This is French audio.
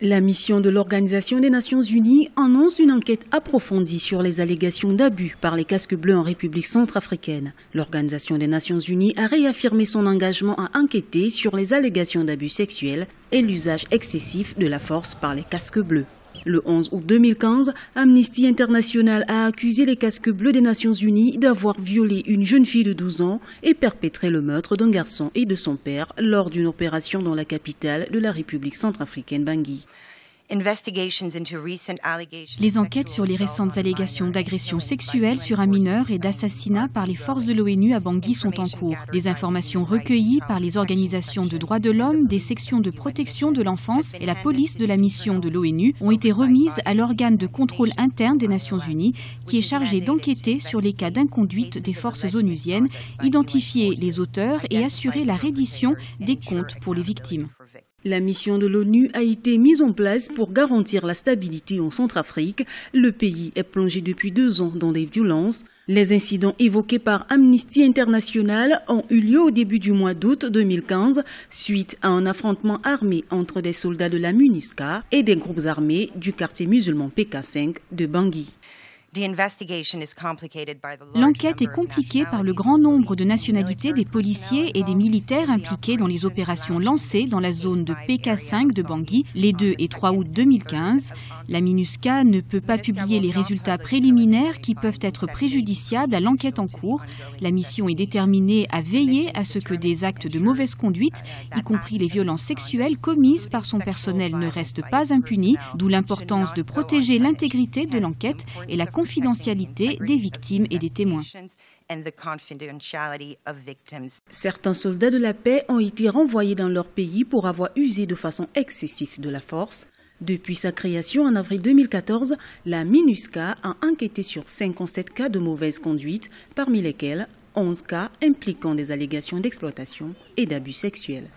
La mission de l'Organisation des Nations Unies annonce une enquête approfondie sur les allégations d'abus par les casques bleus en République centrafricaine. L'Organisation des Nations Unies a réaffirmé son engagement à enquêter sur les allégations d'abus sexuels et l'usage excessif de la force par les casques bleus. Le 11 août 2015, Amnesty International a accusé les casques bleus des Nations Unies d'avoir violé une jeune fille de 12 ans et perpétré le meurtre d'un garçon et de son père lors d'une opération dans la capitale de la République centrafricaine, Bangui. Les enquêtes sur les récentes allégations d'agression sexuelle sur un mineur et d'assassinat par les forces de l'ONU à Bangui sont en cours. Les informations recueillies par les organisations de droits de l'homme, des sections de protection de l'enfance et la police de la mission de l'ONU ont été remises à l'organe de contrôle interne des Nations Unies qui est chargé d'enquêter sur les cas d'inconduite des forces onusiennes, identifier les auteurs et assurer la reddition des comptes pour les victimes. La mission de l'ONU a été mise en place pour garantir la stabilité en Centrafrique. Le pays est plongé depuis 2 ans dans des violences. Les incidents évoqués par Amnesty International ont eu lieu au début du mois d'août 2015 suite à un affrontement armé entre des soldats de la MINUSCA et des groupes armés du quartier musulman PK5 de Bangui. L'enquête est compliquée par le grand nombre de nationalités des policiers et des militaires impliqués dans les opérations lancées dans la zone de PK5 de Bangui les 2 et 3 août 2015. La MINUSCA ne peut pas publier les résultats préliminaires qui peuvent être préjudiciables à l'enquête en cours. La mission est déterminée à veiller à ce que des actes de mauvaise conduite, y compris les violences sexuelles commises par son personnel, ne restent pas impunis, d'où l'importance de protéger l'intégrité de l'enquête et la confidentialité des victimes et des témoins. Certains soldats de la paix ont été renvoyés dans leur pays pour avoir usé de façon excessive de la force. Depuis sa création en avril 2014, la MINUSCA a enquêté sur 57 cas de mauvaise conduite, parmi lesquels 11 cas impliquant des allégations d'exploitation et d'abus sexuels.